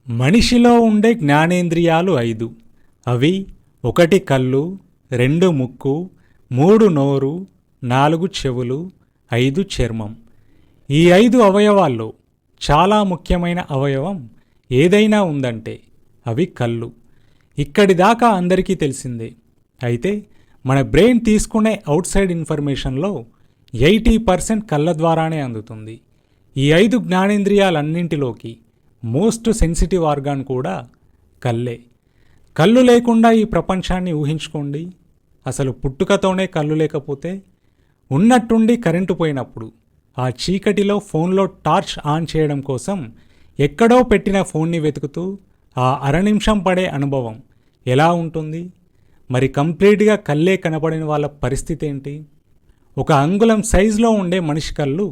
మనిషిలో ఉండే జ్ఞానేంద్రియాలు 5. అవి 1 కళ్ళు, 2 ముక్కు, 3 నోరు, 4 చెవులు, 5 చర్మం. ఈ 5 అవయవాల్లో చాలా ముఖ్యమైన అవయవం ఏదైనా ఉందంటే అవి కళ్ళు. ఇక్కడి దాకా అందరికీ తెలిసిందే. అయితే మన బ్రెయిన్ తీసుకునే అవుట్ సైడ్ ఇన్ఫర్మేషన్లో 80% కళ్ళ ద్వారానే అందుతుంది. ఈ 5 జ్ఞానేంద్రియాలన్నింటిలోకి మోస్ట్ సెన్సిటివ్ ఆర్గాన్ కూడా కళ్ళే. కళ్ళు లేకుండా ఈ ప్రపంచాన్ని ఊహించుకోండి. అసలు పుట్టుకతోనే కళ్ళు లేకపోతే, ఉన్నట్టుండి కరెంటు పోయినప్పుడు ఆ చీకటిలో ఫోన్లో టార్చ్ ఆన్ చేయడం కోసం ఎక్కడో పెట్టిన ఫోన్ని వెతుకుతూ ఆ అరనిమిషం పడే అనుభవం ఎలా ఉంటుంది? మరి కంప్లీట్గా కళ్ళే కనపడిన వాళ్ళ పరిస్థితి ఏంటి? ఒక అంగుళం సైజులో ఉండే మనిషి కళ్ళు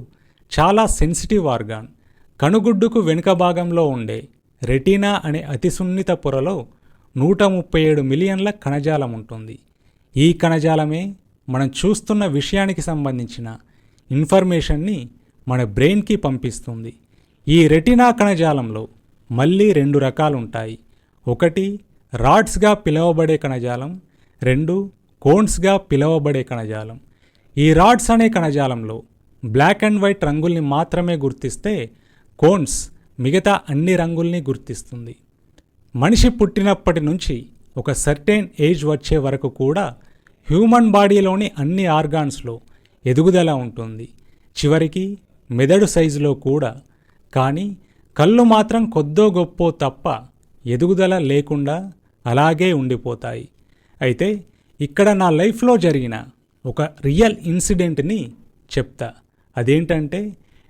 చాలా సెన్సిటివ్ ఆర్గాన్. కనుగుడ్డుకు వెనుక భాగంలో ఉండే రెటీనా అనే అతి సున్నిత పొరలో 137 మిలియన్ల కణజాలం ఉంటుంది. ఈ కణజాలమే మనం చూస్తున్న విషయానికి సంబంధించిన ఇన్ఫర్మేషన్ని మన బ్రెయిన్కి పంపిస్తుంది. ఈ రెటీనా కణజాలంలో మళ్ళీ 2 రకాలుంటాయి. 1 రాడ్స్గా పిలువబడే కణజాలం, 2 కోన్స్గా పిలువబడే కణజాలం. ఈ రాడ్స్ అనే కణజాలంలో బ్లాక్ అండ్ వైట్ రంగుల్ని మాత్రమే గుర్తిస్తే, కోన్స్ మిగతా అన్ని రంగుల్ని గుర్తిస్తుంది. మనిషి పుట్టినప్పటి నుంచి ఒక సర్టెన్ ఏజ్ వచ్చే వరకు కూడా హ్యూమన్ బాడీలోని అన్ని ఆర్గాన్స్లో ఎదుగుదల ఉంటుంది, చివరికి మెదడు సైజులో కూడా. కానీ కళ్ళు మాత్రం కొద్దో గొప్పో తప్ప ఎదుగుదల లేకుండా అలాగే ఉండిపోతాయి. అయితే ఇక్కడ నా లైఫ్లో జరిగిన ఒక రియల్ ఇన్సిడెంట్ని చెప్తా. అదేంటంటే,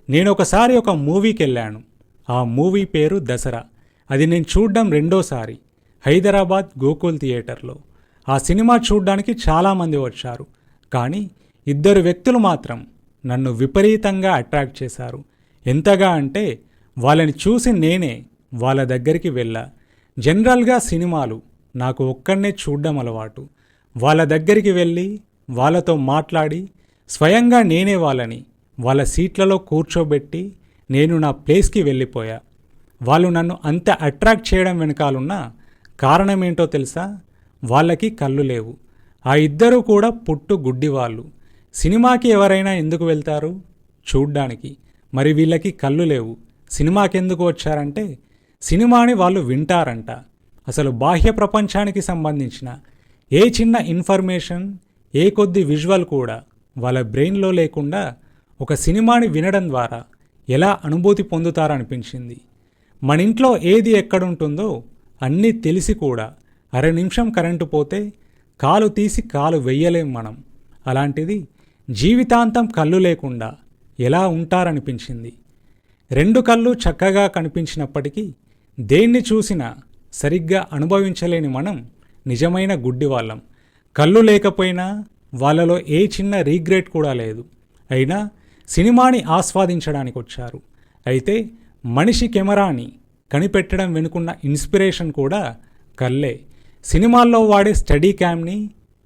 నేను ఒకసారి ఒక మూవీకి వెళ్ళాను. ఆ మూవీ పేరు దసరా. అది నేను చూడడం 2సారి, హైదరాబాద్ గోకుల్ థియేటర్లో. ఆ సినిమా చూడ్డానికి చాలామంది వచ్చారు. కానీ 2 వ్యక్తులు మాత్రం నన్ను విపరీతంగా అట్రాక్ట్ చేశారు. ఎంతగా అంటే వాళ్ళని చూసి నేనే వాళ్ళ దగ్గరికి వెళ్ళా. జనరల్గా సినిమాలు నాకు ఒక్కడనే చూడడం అలవాటు. వాళ్ళ దగ్గరికి వెళ్ళి వాళ్ళతో మాట్లాడి స్వయంగా నేనే వాళ్ళని వాళ్ళ సీట్లలో కూర్చోబెట్టి నేను నా ప్లేస్కి వెళ్ళిపోయా. వాళ్ళు నన్ను అంత అట్రాక్ట్ చేయడం వెనకాలన్న కారణం ఏంటో తెలుసా? వాళ్ళకి కళ్ళు లేవు. ఆ 2 కూడా పుట్టు గుడ్డి వాళ్ళు. సినిమాకి ఎవరైనా ఎందుకు వెళ్తారు? చూడ్డానికి. మరి వీళ్ళకి కళ్ళు లేవు, సినిమాకి ఎందుకు వచ్చారంటే సినిమాని వాళ్ళు వింటారంట. అసలు బాహ్య ప్రపంచానికి సంబంధించిన ఏ చిన్న ఇన్ఫర్మేషన్, ఏ కొద్ది విజువల్ కూడా వాళ్ళ బ్రెయిన్లో లేకుండా ఒక సినిమాని వినడం ద్వారా ఎలా అనుభూతి పొందుతారనిపించింది. మన ఇంట్లో ఏది ఎక్కడుంటుందో అన్నీ తెలిసి కూడా అర నిమిషం కరెంటు పోతే కాలు తీసి కాలు వెయ్యలేం మనం. అలాంటిది జీవితాంతం కళ్ళు లేకుండా ఎలా ఉంటారనిపించింది. 2 కళ్ళు చక్కగా కనిపించినప్పటికీ దేన్ని చూసినా సరిగ్గా అనుభవించలేని మనం నిజమైన గుడ్డివాళ్ళం. కళ్ళు లేకపోయినా వాళ్ళలో ఏ చిన్న రీగ్రెట్ కూడా లేదు. అయినా సినిమాని ఆస్వాదించడానికి వచ్చారు. అయితే మనిషి కెమెరాని కనిపెట్టడం వెనుకున్న ఇన్స్పిరేషన్ కూడా కళ్ళే. సినిమాల్లో వాడే స్టడీ క్యామ్ని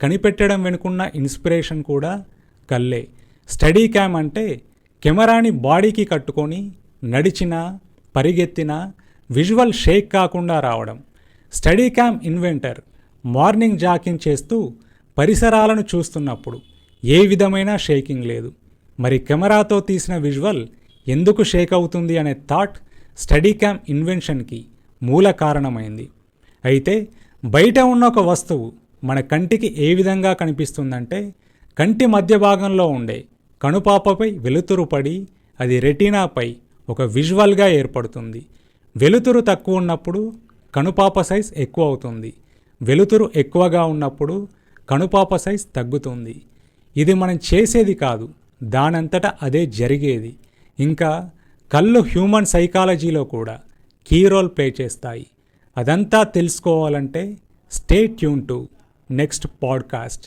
కనిపెట్టడం వెనుకున్న ఇన్స్పిరేషన్ కూడా కళ్ళే. స్టడీ క్యామ్ అంటే కెమెరాని బాడీకి కట్టుకొని నడిచినా పరిగెత్తినా విజువల్ షేక్ కాకుండా రావడం. Steadicam inventor morning jogging చేస్తూ పరిసరాలను చూస్తున్నప్పుడు ఏ విధమైన షేకింగ్ లేదు. మరి కెమెరాతో తీసిన విజువల్ ఎందుకు షేక్ అవుతుంది అనే థాట్ స్టడీ క్యామ్ ఇన్వెన్షన్కి మూల కారణమైంది. అయితే బయట ఉన్న ఒక వస్తువు మన కంటికి ఏ విధంగా కనిపిస్తుందంటే, కంటి మధ్య భాగంలో ఉండే కనుపాపపై వెలుతురు పడి అది రెటీనాపై ఒక విజువల్గా ఏర్పడుతుంది. వెలుతురు తక్కువ ఉన్నప్పుడు కనుపాప సైజ్ ఎక్కువ అవుతుంది, వెలుతురు ఎక్కువగా ఉన్నప్పుడు కనుపాప సైజ్ తగ్గుతుంది. ఇది మనం చేసేది కాదు, దానంతటా అదే జరిగేది. ఇంకా కళ్ళు హ్యూమన్ సైకాలజీలో కూడా కీ రోల్ ప్లే చేస్తాయి. అదంతా తెలుసుకోవాలంటే stay tune to next podcast.